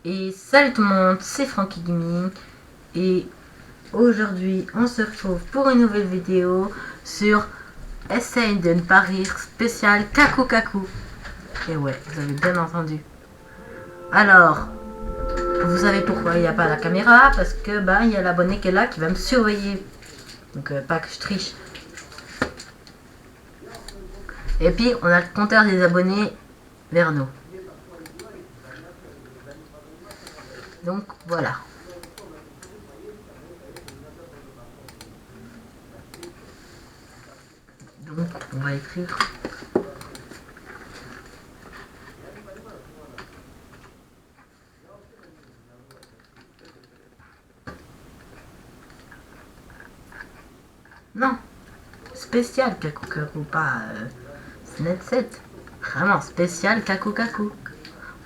Et salut tout le monde, c'est Frankie Gaming et aujourd'hui on se retrouve pour une nouvelle vidéo sur Essaye de ne pas rire spécial Kaku Kaku. Et ouais, vous avez bien entendu. Alors, vous savez pourquoi il n'y a pas la caméra? Parce que il y a l'abonné qui est là qui va me surveiller. Donc pas que je triche. Et puis on a le compteur des abonnés vers nous. Donc voilà. Donc on va écrire. Non, spécial Kaku Kaku, pas Net 7. Vraiment spécial Kaku Kaku.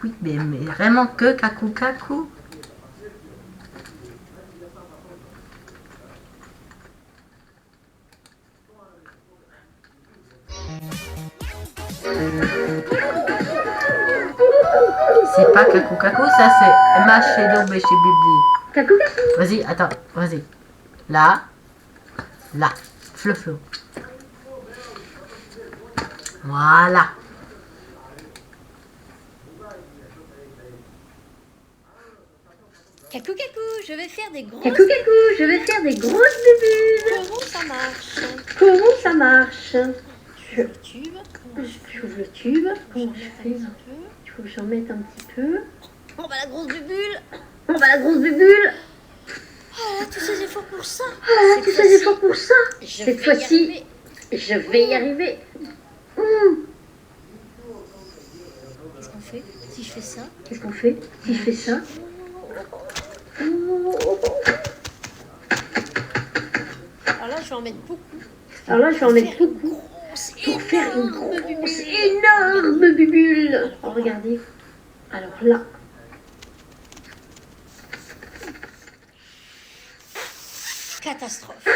Oui, mais vraiment que Kaku Kaku. C'est pas Kaku Kaku, ça c'est MH chez Dobe chez Bibli. Kaku Kaku. Vas-y, attends, vas-y. Là. Là. Fleu. Voilà. Kaku Kaku, je vais faire des grosses... Kaku Kaku, je vais faire des grosses bulles. Comment ça marche? Comment ça marche? Le tube. J'ouvre le tube. Comment je fais? Un peu. Il faut que j'en mette un petit peu. On va la grosse bubule. On va la grosse bulle. Oh là, tous ces efforts pour ça. Ah, tous ces efforts pour ça. Je Cette vais y fois-ci, arriver. je vais y arriver. Qu'est-ce qu'on fait si je fais ça? Qu'est-ce qu'on fait si je fais ça? Alors là, je vais en mettre beaucoup. Alors là, je vais en mettre beaucoup pour faire une grosse, énorme bubule. Oh, regardez. Alors là. Catastrophe.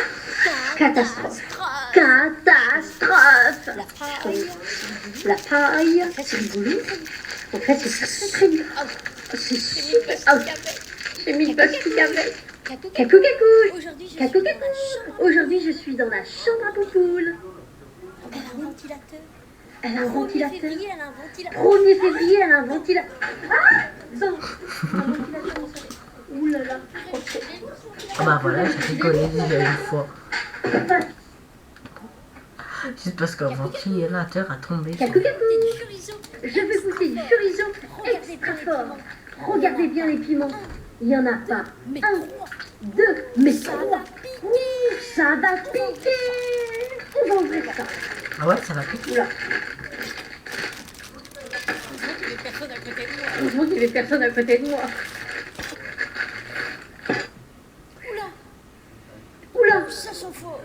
Catastrophe. Catastrophe. La paille. La paille, c'est du boulot. En fait, c'est très dur. C'est super. Ah, j'ai mis le plastique avec. Kaku Kaku Kaku. Aujourd'hui, je Kaku suis dans la Kaku. chambre. Aujourd'hui, je suis dans la chambre à poupoule. Elle a un ventilateur. Elle a un 1er ventilateur. février, elle a un ventilateur. 1er février, elle a un ventilateur. Ah, non. Un ventilateur, on sait. Ouh là là. Ok. Ah bah voilà, j'ai rigolé déjà une fois. Juste parce qu'un ventilateur a tombé. Kaku Kaku. Du chorizo. Je vais goûter du chorizo extra fort. Regardez bien les piments. Il n'y en a pas Mais un, deux, mais trois. Ouh, ça va piquer. On va ouvrir ça. Ah ouais, ça va piquer. Oula. Heureusement qu'il y avait personne à côté de moi. Heureusement qu'il n'y avait personne à côté de moi. Oula, Oula, ça sent fort.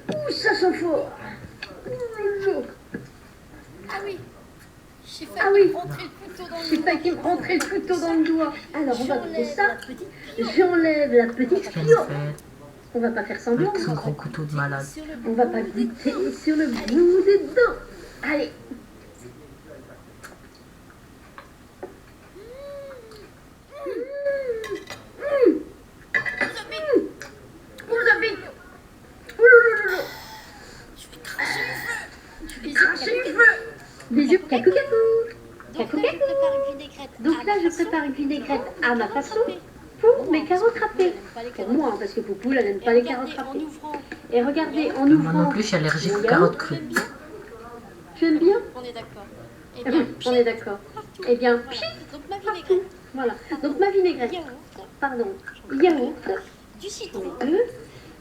ouh, ça sent fort. Ah oui, j'ai Ah oui. failli rentrer le couteau dans le J'ai failli me rentrer le couteau dans le doigt. Alors, on va goûter J'enlève ça. la petite fio. J'enlève la petite Qu'est-ce qu'elle fio. fait On va pas faire semblant. avec son gros couteau de malade? Sur le On va pas goûter sur le bout des dents. Allez. Vous avez... Oulouloulou. Je vais cracher le feu. Je vais cracher le feu. Bisous, Kaku Kaku. Donc Kaku là, je Kaku. prépare une vinaigrette. Donc là, je prépare une vinaigrette à ma façon pour mes carottes râpées. Pour moi, hein, parce que Poupoule, elle n'aime pas les carottes En râpées. ouvrant, Et regardez, en Moi ouvrant... non plus, je suis allergique aux carottes crues. j'aime bien. Tu aimes bien? On est d'accord. Eh Ah bien, oui, on est d'accord. partout. Eh bien, Voilà. Donc ma partout. vinaigrette, Voilà. Donc ma vinaigrette, yaourt, pardon, yaourt, du pour citron, les deux,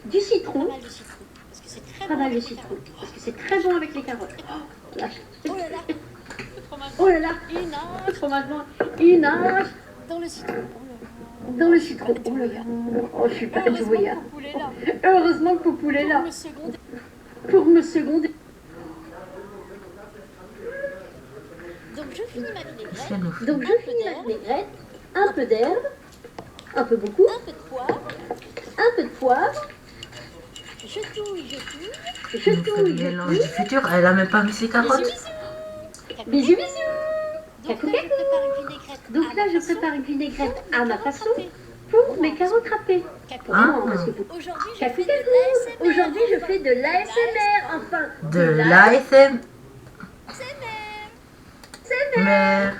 du pas citron, mal de citron, parce que c'est très pas bon mal de avec les citron, carottes. parce que c'est très bon avec les carottes. Oh, la- Oh là là, le fromage. oh là là, Et nage fromage blanc, il nage dans le citron. Oh là là. dans le citron. Oh là là, oh je suis pas Heureusement douillard. que le poulet est là. Heureusement que Poupoule est là Le second, pour me seconder. donc je finis ma Qu'est-ce vinaigrette, qu'elle nous fait? Donc je finis ma vinaigrette, un peu d'herbe, un peu beaucoup, un peu de poivre, un peu de poivre, je touille, je touille. je Elle nous fait le touille, mélange du futur. Elle a même pas mis ses carottes. Bisous, bisous. bisous bisous. Donc Cacou, là, je cacou. prépare une vinaigrette. Donc à là, ma je façon prépare une vinaigrette pour à mes ma carottes façon râpées. pour mes carottes râpées. Cacou, Ah. Non, parce que vous... Aujourd'hui, je Cacou, fais de cacou. l'ASMR. Aujourd'hui, je fais de l'ASMR, enfin. De l'ASMR. l'ASMR.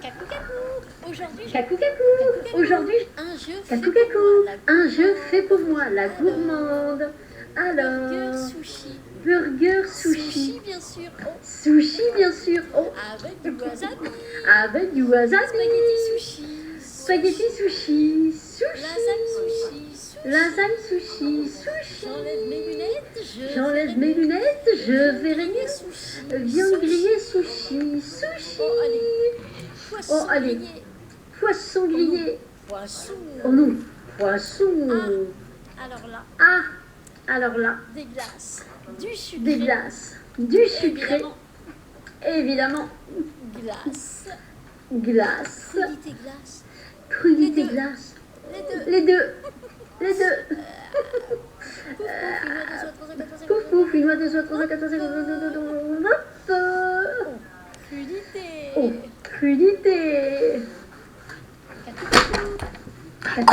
Cacou, cacou. Aujourd'hui, je... Cacou, cacou. Aujourd'hui, un jeu fait cacou, pour cacou. moi, la Un jeu gourmande. fait pour moi, la gourmande. Burger Alors, sushi. burger Sushi, sushi. bien sûr. Oh, Sushi, bien sûr. Oh, avec du wasabi. avec du wasabi. Spaghetti sushi. Spaghetti sushi. Sushi. Lasagne sushi. Sushi. Lasagne sushi. Sushi. J'enlève mes lunettes. J'enlève mes lunettes. Je verrai griller sushi. viande Sushi. grillée sushi. Sushi. Oh, allez. Poisson Oh, allez. grillé. Poisson grillé. Poisson. Oh non. Poisson. Alors là, Ah. Alors là, des glaces. Du sucré. des glaces. Du sucré. Évidemment, Évidemment. glace. Glace. Crudité glace. Crudité Les deux. glace. Les deux. Les deux. Les deux. Coucou, fais-moi des autres, Pouf, pouf, 1, 2, 3, 4, 5, 6, 7, 8, 9. Crudité. Oh, crudité. Cacou, Cacou,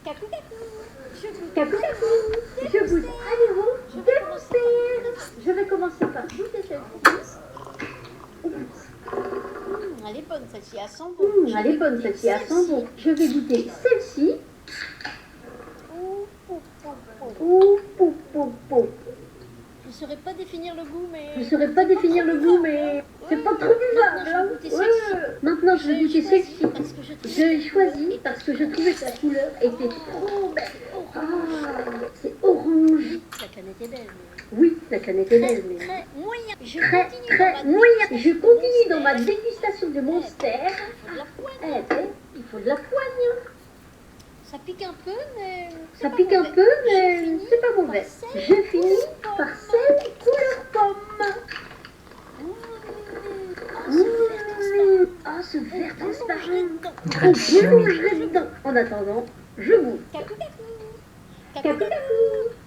cacou, cacou. Je goûte. cacou, cacou. Je goûte. Allez-vous, déguster. Je vais commencer par goûter celle-ci. Elle est bonne celle-ci, elle sent bon. Elle est bonne celle-ci, elle sent bon. Je vais goûter celle-ci. Ouh, ouh, ouh, ouh. Ouh, pouf, pouf, pouf. Je ne saurais pas définir le goût, mais... Je ne saurais pas définir le goût, mais c'est pas trop bizarre. Maintenant, je vais goûter Ouais. celle-ci. Maintenant, je vais goûter celle-ci. Parce que je trouve J'ai choisi parce que je trouvais que la couleur était trop belle. Ah, c'est orange. la canette est belle, mais... Oui, la canette est belle, mais Très moyen. Je très, continue très dans ma moyen. dégustation Je de continue dans ma Monster. dégustation de Monster. Il faut de la pointe. Eh ben, il faut de la poigne. Ça pique un peu, mais... c'est Ça pas pique un mauvais. peu, Je mais finis c'est pas mauvais. par celle Je finis couleur par pomme. celle couleur pomme. Oh, ce vert Ah, ce vert On transparent. mangerait dedans. Oh, je Gratuit. mangerai dedans. En attendant, je goûte. Cacou, cacou. Cacou, cacou.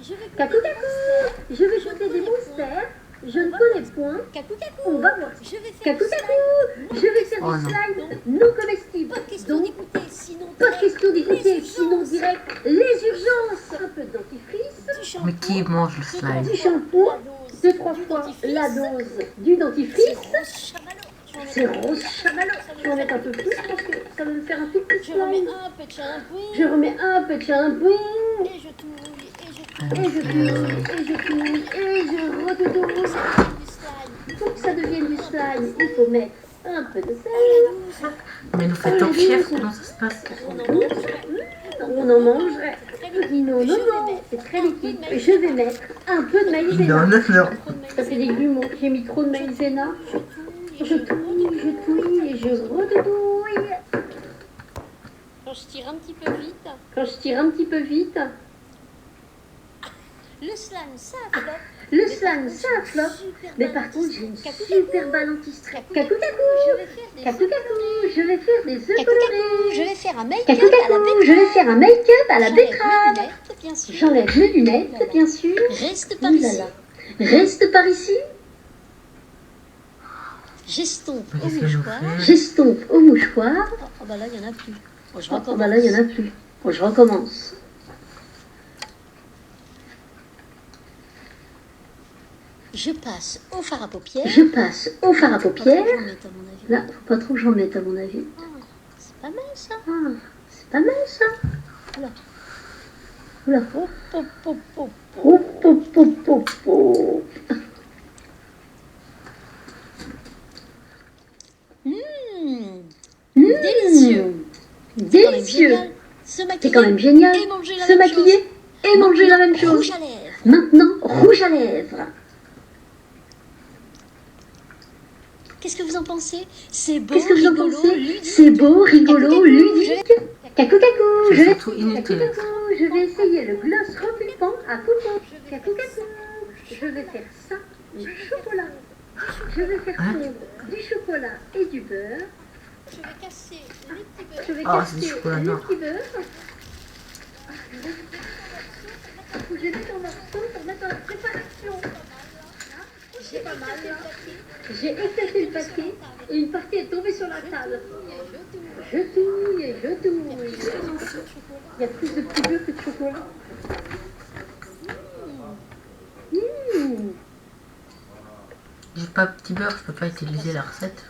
Je vais Cacou, goûter cacou. Je vais goûter des monsters. Je ne connais point. Cacou, cacou. On va voir. Je vais faire Cacou, du slime. cacou. Je vais faire Oh du non. slime non comestible. Pas question Donc, d'écouter, sinon... pas direct, question d'écouter, les sinon urgences. direct les urgences. Un peu de dentifrice, Du shampoing. Mais qui mange le slime? du shampoing, La dose 2-3 du fois dentifrice. la dose du C'est dentifrice. rose chamallow. Tu en mets C'est un peu. rose chamallow. Je vais en mettre un peu plus parce que ça va me faire un tout petit Je remets slime. un peu de shampoing. Je remets un peu de shampoing. Et je touille. Et je Ah, touille. Et je touille, et je touille, et je redouille. Du slime. Pour que ça devienne du slime, il faut mettre un peu de À sel. la douce. Mais nous fait top chef, comment ça se passe? On en mangerait. On en mangerait. Très liquide. Non, non, Je vais non, mettre c'est très un peu liquide. de maïzena. Je vais mettre un peu de Non, maïzena. non, non. Trop de Ça fait des maïzena. grumeaux. J'ai mis trop de maïzena. Je Je touille. touille et je redouille. Quand je tire un petit peu vite, Quand je tire un petit peu vite, le slime, ça flotte. le slime, ça flotte. Mais par contre, j'ai une super balantistrée. Cacou, Je cacou. vais faire des Cacou, cacou. Je vais faire des œufs Cacou, cacou. colorés. Je vais faire un make-up Cacou, à la cacou. Je vais faire un make-up à la J'enlève mes betterave. lunettes, bien sûr. J'enlève mes lunettes, bien sûr. Reste par Ouh là ici. là. Reste par ici. J'estompe Mais au qu'est-ce qu'elle nous mouchoir. fait? J'estompe au mouchoir. Oh bah là, il n'y en a plus. Bon, je Oh, recommence. bah là, il n'y en a plus. Bon, je recommence. Je passe au fard à paupières. Je passe au fard à Pas trop que paupières. j'en mette, à mon avis. Là, faut pas trop que j'en mette à mon avis. Ah, c'est pas mal ça. Ah, c'est Pas mal ça. Oula. Oula. Hop, hop, hop, hop. Hop, hop, hop, hop, hop. Délicieux. Délicieux. Se C'est quand même génial. et manger la Se même maquiller et manger la même chose. Rouge à lèvres. Maintenant, rouge à lèvres. Qu'est-ce que vous en pensez? C'est beau, Qu'est-ce que vous en rigolo, pensez? ludique. C'est beau, rigolo, ludique. Cacou, cacou. C'est Je vais... surtout inutile. Cacou, cacou. Je vais essayer le gloss repulpant à poupon. Cacou, cacou. Je vais faire ça au chocolat. Je vais faire Hein? fondre du chocolat et du beurre. Je vais casser les petits beurres. Je vais Ah, c'est du casser chocolat les noir. petits beurres. Faut que je mette en morceaux pour mettre dans la préparation. J'ai pas mal là. J'ai éclaté le paquet et une partie est tombée sur la table. Je touille et je touille. Il y a plus de petits beurre que de chocolat. Mmh. J'ai pas petit beurre, je peux pas utiliser la recette.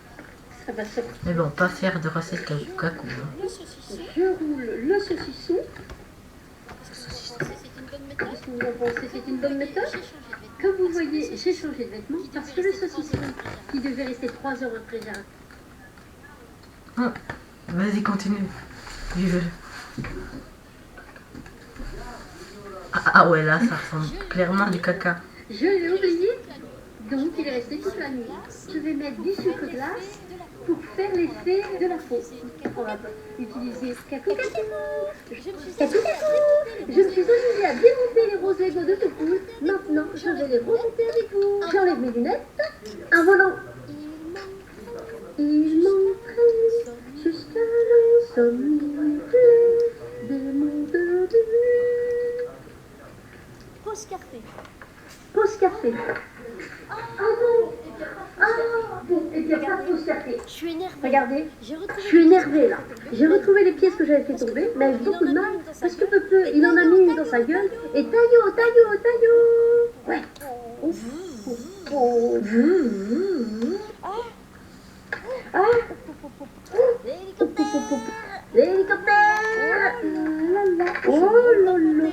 Ça va sortir. Mais bon, pas faire de recette cacou. Hein. Le saucisson. Je roule le saucisson. C'est une bonne méthode. Qu'est-ce que vous en pensez? C'est une bonne méthode? J'ai changé de vêtements. Comme vous voyez, j'ai changé de vêtements parce que le saucisson qui devait rester 3 heures au réfrigérateur. Ah, vas-y, continue. Vive. Ah ouais, là, ça ressemble clairement à du caca. Je l'ai oublié, donc il est resté toute la nuit. Je vais mettre du sucre glace pour faire l'effet de la peau. On va utiliser cacou cacou. Cacou cacou. Je me suis amusée à démonter les roses Lego de tout cool. Maintenant, je vais les remonter avec vous. J'enlève mes lunettes. Un volant. Il m'entraîne jusqu'à l'insomnie des monts de Dieu. Pause café. Pause café. Ah bon. Ah bon, et bien pas de pause café. Je suis énervée. Regardez, J'ai retrouvé. je suis énervée là. J'ai retrouvé les pièces que j'avais fait tomber, mais avec beaucoup de mal, parce que peu, il en a mis une dans sa gueule, et taillot, taillot, taillot. Ouais. Oh, oh, oh. Ah. L'hélicoptère. Oh là là.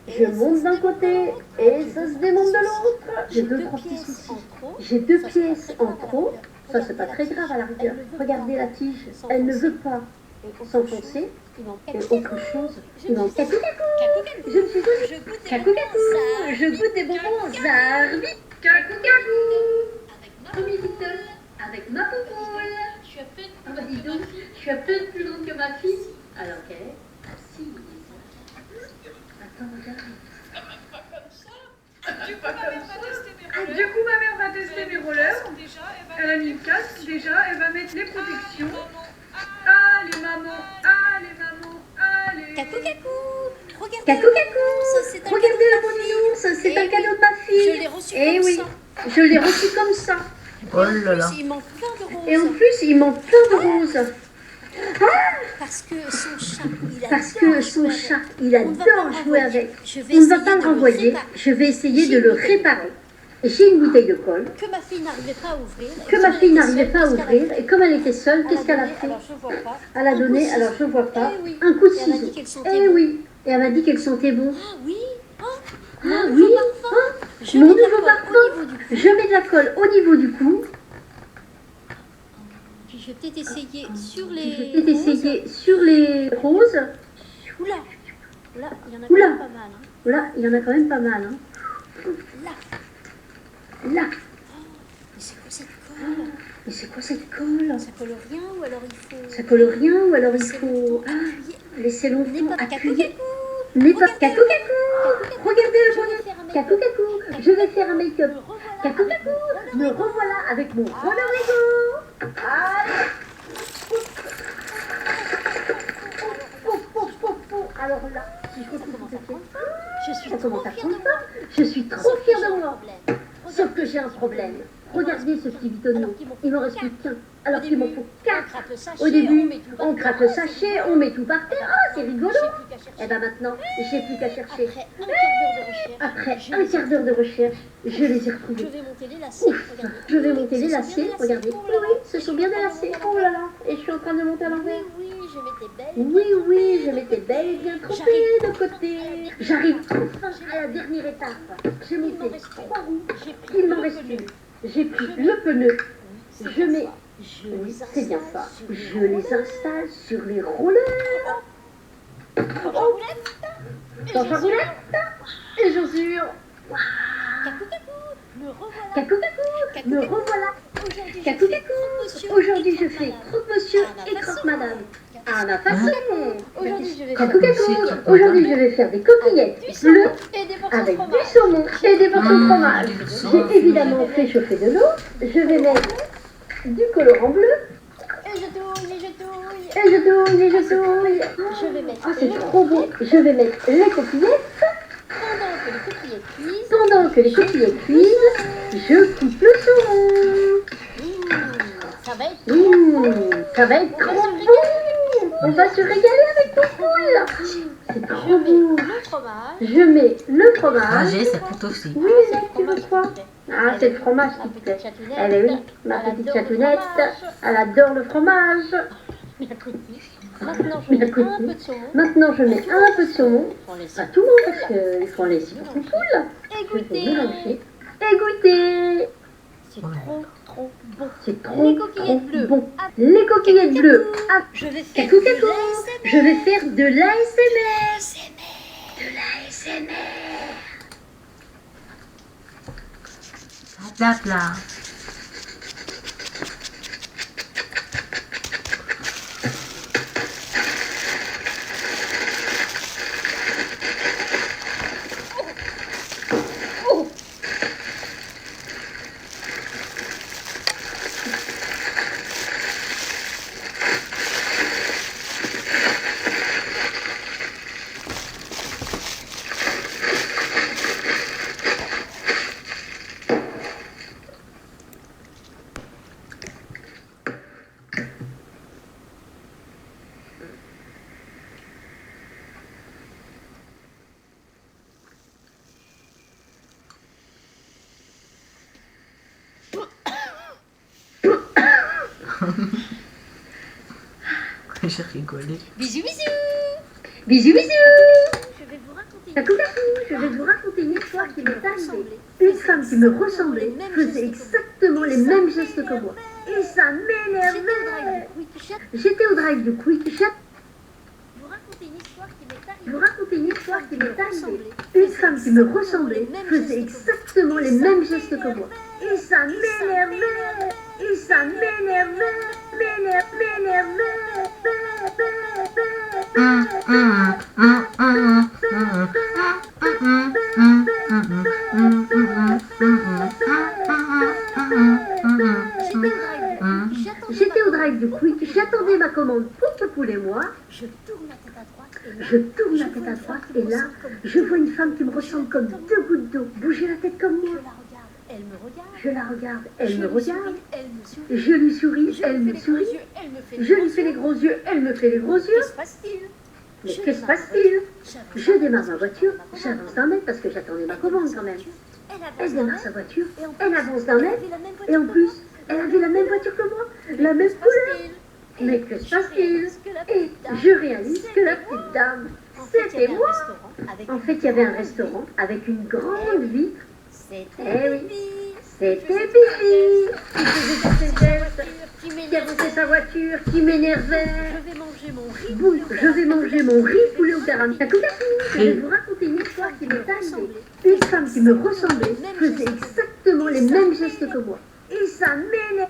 Je monte d'un côté et ça se démonte de l'autre. J'ai deux trois petits soucis. J'ai 2 pièces en trop. Ça, c'est pas très grave à la rigueur. Regardez la tige. Elle ne veut pas s'enfoncer. Et autre chose, il manque cacou cacou. Je me suis dit, cacou cacou. Je goûte des bonbons Zarbi. Cacou cacou. Premier victeur avec ma poupole. Ah bah dis donc, je suis à peine plus grande que ma fille. Alors qu'elle est assise. Attends, regarde. Du coup, ma mère va tester mes rollers. Elle a mis le casque, déjà, elle va mettre les protections. Allez, maman, allez, maman, allez. Cacou cacou. Regardez. Cacou cacou. Ça, c'est un Regardez cadeau le de ma bon fille. nounours, c'est Eh un cadeau oui, de ma fille. je l'ai reçu Eh comme oui, ça. je l'ai reçu comme ça. Oh là là. Il manque plein de roses. Et en plus, il manque plein de roses. Parce que son chat, il adore Parce que son jouer chat, avec. il On ne va pas adore le jouer renvoyer. avec. Je vais On ne va essayer pas le de le renvoyer. réparer. Je vais essayer J'ai de une le bouteille de réparer. J'ai une bouteille de colle Que ma fille n'arrivait pas à ouvrir. que ma fille n'arrivait pas à ouvrir. Et comme elle était seule, qu'est-ce qu'elle a fait? Alors je vois pas. Elle a Un donné, coup de alors je vois pas, Eh oui. un coup de Et elle m'a dit ciseau. qu'elle sentait Eh bon. oui. Et elle m'a dit qu'elle sentait bon. Ah oui. Ah Mon oui, nouveau parfum. hein, Je mon mets de la nouveau colle parfum. au niveau du cou. Je mets de la colle au niveau du cou. Puis je vais peut-être essayer sur Je les vais peut-être roses. essayer sur les roses. Oula. Là, il y en a quand Oula. même pas mal. Hein. Là, il y en a quand même pas mal. Hein. Là. Là. Mais c'est quoi cette colle? Mais c'est quoi cette colle? Ça colle rien ou alors il faut. Ça colle rien ou alors il laisser faut longtemps ah, appuyer. laisser N'est longtemps pas cacou appuyer. cacou. N'est pas Regardez. cacou cacou. Regardez le Je vais bonnet. faire un make-up. Cacou cacou. Je vais faire un make-up. Me revoilà Cacou avec cacou. mon Me roller. revoilà avec mon roller Lego. Allez. Pouf, pouf, pouf, pouf. Alors là, si je retrouve tout à fait. Je suis Ça trop commence à fière de prendre moi. forme. Je suis trop Sauf que fière j'ai de un moi. problème. Sauf que j'ai un problème. Regardez ce petit bitonneau. Il m'en reste plus qu'un. Alors qu'il m'en faut On 4. craque le sachet, Au début, met tout on par craque terre. le sachet, on met tout par terre. Ah, c'est rigolo. J'ai plus qu'à chercher. Et ben maintenant, j'ai plus qu'à chercher. Après Après un quart d'heure de recherche, un quart d'heure de recherche, je les ai je retrouvés. vais monter les lacets. Ouf, Regardez. je vais monter les Ce sont bien lacets. des Regardez. Oh Oui, là là. oui, ce sont bien des lacets. Oh là là. Et je suis en train de monter à l'envers. Oui, Oui, je m'étais bel et bien trompée de côté. J'arrive enfin à la dernière étape. J'ai monté 3 roues, il m'en reste une. J'ai pris le pneu, je mets... Oui, c'est bien ça. Je les installe sur les rollers. Dans sa roulette. Et chaussures. Cacou, cacou, me revoilà. Cacou, cacou. Aujourd'hui, je fais croque-monsieur et croque-madame. À ma façon. Cacou, cacou. Aujourd'hui, je vais faire des coquillettes bleues avec du saumon et des morceaux de fromage. J'ai évidemment fait chauffer de l'eau. Je vais mettre du colorant bleu. Et je touille, et je touille. Et je touille, et je touille. Je vais mettre Oh, c'est trop beau. Je vais mettre les coquillettes. pendant que les coquillettes cuisent. Je coupe le saumon. Ça va être Ça va être trop bon. On va se régaler avec nos poules. C'est trop beau. le fromage. Je mets le fromage. Roger, ça coûte aussi. Oui, mais tu veux quoi? Ah, c'est le fromage qui te plaît. Elle est oui, ma petite chatounette. Elle adore le fromage. Maintenant, je mets un peu de saumon. Maintenant, je mets un peu de saumon. Pas tout le monde parce qu'il faut en laisser pour son poule. Et Je vais goûter. mélanger et goûter. C'est trop bon. C'est trop, Les coquillettes trop bleues. bon. Les coquillettes bleues. Ah, Je vais faire cacou, de cacou. l'ASMR. Je vais faire de l'ASMR. De l'ASMR. Hop là. J'ai rigolé. Bisous, bisous. Bisous, bisous. Je vais vous raconter Cacou, cacou. Je vais vous raconter une histoire qui m'est arrivée. Une femme qui me ressemblait faisait exactement les mêmes gestes que moi. Et ça m'énervait. J'étais au drive du Quick Chat. vous raconter une histoire qui m'est Je vous arrivée. raconter une histoire qui m'est arrivée. Une femme qui me ressemblait faisait exactement les mêmes gestes que moi. Et ça m'énervait. Et ça m'énervait. M'énervait. J'étais au drive du Quick, j'attendais ma commande pour le poulet et moi. Je tourne la tête à droite et là, Je tourne la tête à droite et là, je vois une femme qui me ressemble comme 2 gouttes d'eau. Bouger la tête comme je moi. la regarde. Elle me regarde. Je la regarde, elle Je me lui regarde. souris, elle me sourit. Je lui souris, Je elle lui me fais les sourit. gros yeux, elle me fait les Je gros lui fais les yeux. gros yeux, elle me fait les gros Que yeux. se passe-t-il? Mais Je que se démarre passe-t-il? J'avance Je un démarre mètre, ma voiture, j'avance j'avance d'un mètre parce que j'attendais ma commande quand même. Elle avance Elle d'un démarre mètre. sa voiture, Et en plus, elle avance d'un elle mètre. avait la même Et en voiture que plus, moi. elle avait la même voiture que moi, la même Que se couleur. passe-t-il? Mais que se Je passe-t-il? réalise que la Et petite dame, je réalise que la petite dame, en fait, il y c'était avait un moi. restaurant avec En une fait, il y avait un grande restaurant avec une Eh grande oui. vitre. C'était Eh oui. Bibi. C'était Qui faisait Bibi toutes qui faisait sa toutes ses voiture, gestes, qui qui m'énervait. avançait sa voiture, qui m'énervait. Je vais manger mon riz. Boule, je vais manger mon riz poulet au caramel. Cacou, cacou. Je vais Et- vous raconter une histoire qui m'est arrivée. Une femme qui me ressemblait faisait exactement les mêmes gestes que moi. Et ça m'énerve.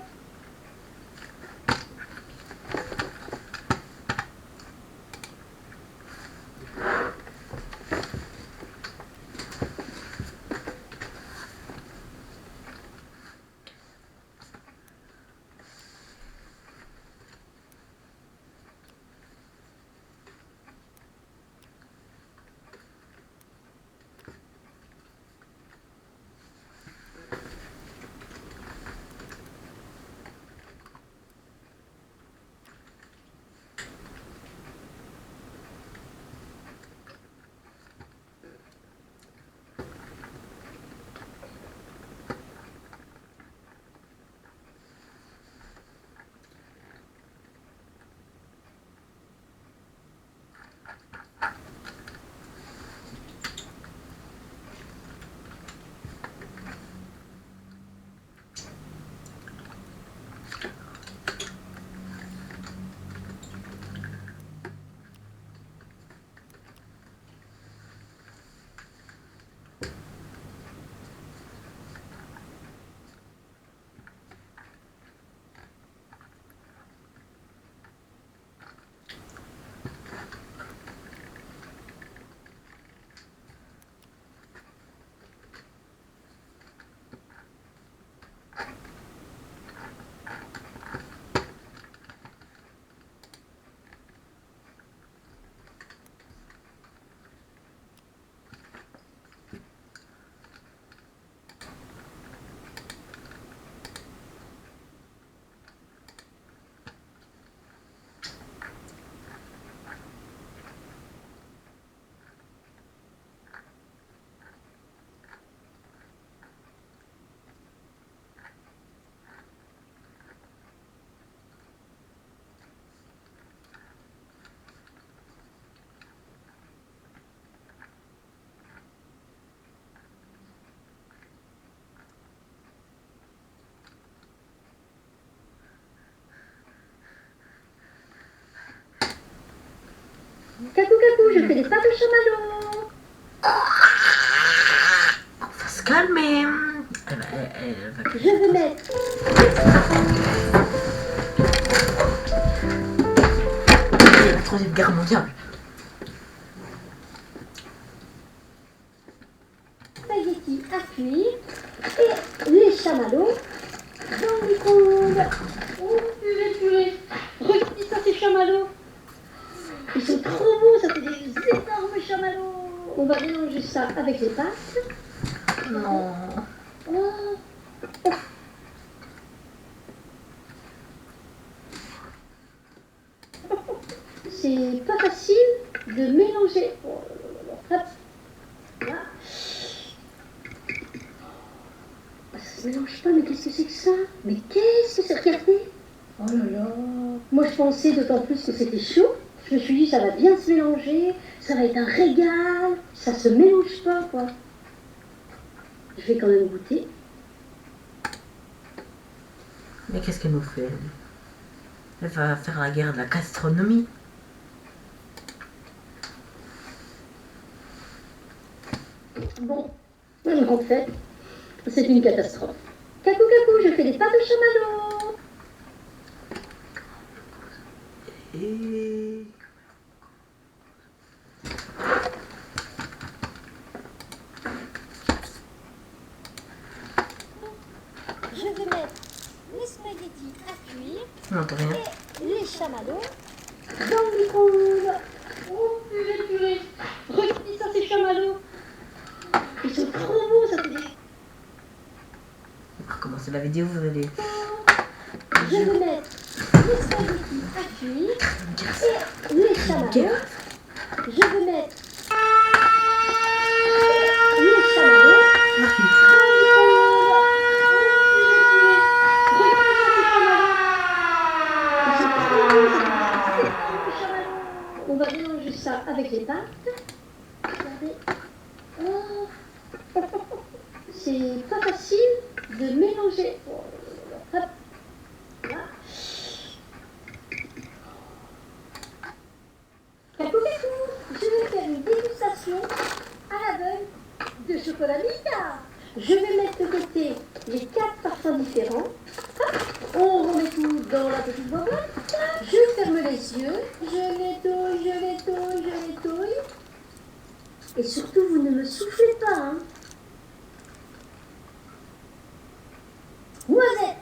Cacou, cacou, je fais des pâtes au chamallow. On va se calmer. Elle va... Je vais mettre la Troisième Guerre mondiale. spaghettis à cuire et les chamallows dans le micro-ondes. Oh, purée. Regardez ça, ces chamallows. Ils sont trop beaux, ça fait des énormes chamallows. On va mélanger ça avec les pâtes. Non. Oh. C'est pas facile de mélanger. Oh là là. Hop. Là. Ça se mélange pas, mais qu'est-ce que c'est que ça? Mais qu'est-ce que c'est? Regardez. Oh là là. Moi je pensais d'autant plus que c'était chaud. Je me suis dit ça va bien se mélanger, ça va être un régal. Ça se mélange pas quoi. Je vais quand même goûter. Mais qu'est-ce qu'elle nous fait elle? Elle va faire la guerre de la gastronomie. Bon, en fait, c'est une catastrophe. Cacou, cacou, je fais des pâtes au chamallow. Et... Je vais mettre les spaghettis à cuire On n'entend rien. et les chamallows. Dans le micro-ondes. Oh, purée. Regardez ça, ces chamallows. Ils sont trop beaux, ça fait des... On va recommencer la vidéo, vous allez... Je vais mettre les spaghettis à cuire et les chamallows. Je vais mettre les chamallows. On va mélanger ça avec les pâtes. Regardez. Oh. C'est pas facile de mélanger. Oh là là. Hop. Là. Cacou, cacou, je vais faire une dégustation à l'aveugle de chocolat Milka. Je vais mettre de côté les 4 parfums différents. Hop. On remet tout dans la petite boîte. Je ferme les yeux. Je nettoie. Et surtout, vous ne me soufflez pas. Hein. Noisette.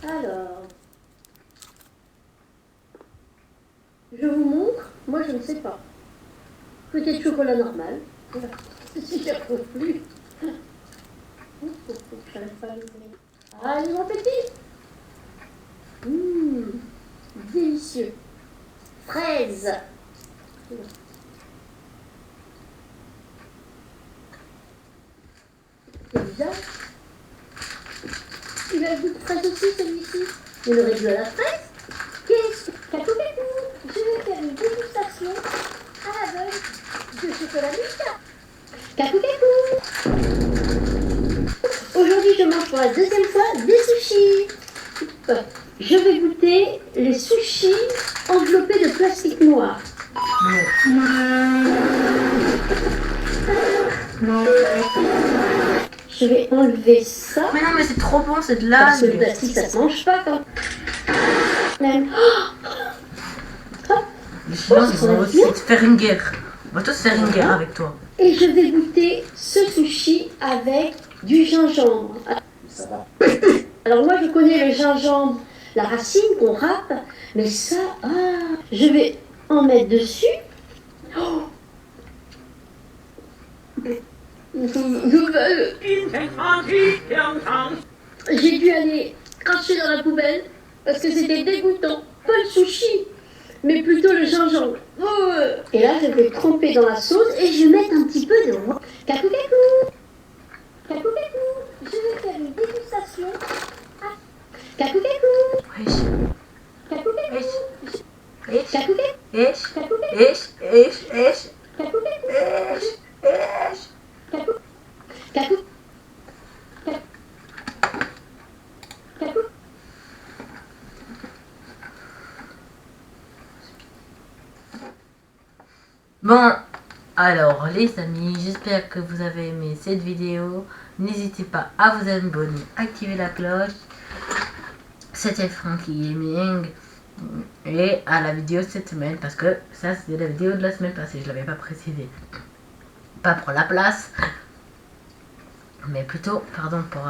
Alors, je vous montre. Moi, je ne sais pas. Peut-être chocolat normal. Voilà. Si j'y retrouve plus. J'arrive pas à l'ouvrir. Allez, mon petit. Délicieux. Fraise. C'est bizarre. Il a le goût de fraise aussi, celui-ci. On aurait dû à la fraise. Qu'est-ce que... Cacou, cacou. Je vais faire une dégustation à l'aveugle de chocolat Milka. Cacou, cacou. Aujourd'hui, je mange pour la deuxième fois des sushis. Je vais goûter les sushis enveloppés de plastique noir. Je vais enlever ça. Mais non, mais c'est trop bon, c'est de Parce que le l'âge. plastique, ça se mange pas quand même. Les Chinois, ils vont aussi te faire une guerre. On va tous faire une guerre avec toi. Et je vais goûter ce sushi avec du gingembre. Ça va. Alors moi je connais le gingembre, la racine qu'on râpe, mais ça, je vais en mettre dessus. Oh. J'ai dû aller cracher dans la poubelle parce que c'était dégoûtant. Pas le sushi, mais plutôt le gingembre. Et là, je vais tremper dans la sauce et je vais mettre un petit peu de... Cacou, cacou. Cacou, cacou. Je vais faire une dégustation. Cacou, cacou. Wesh. Cacou, cacou. Wesh. Cacou, cacou. Wesh. Cacou, cacou. Wesh. Wesh. Wesh. Cacou, cacou. Wesh. Wesh. Cacou. Cacou. Cacou. Bon, alors les amis, j'espère que vous avez aimé cette vidéo. N'hésitez pas à vous abonner, activer la cloche. C'était Frankie Gaming. Et à la vidéo cette semaine, parce que ça c'était la vidéo de la semaine passée, je l'avais pas précisé. Pas pour la place, mais plutôt, pardon pour...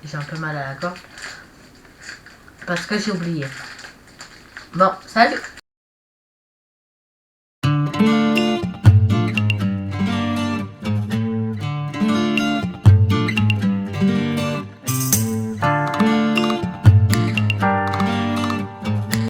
j'ai un peu mal à la gorge. Parce que j'ai oublié. Bon, salut!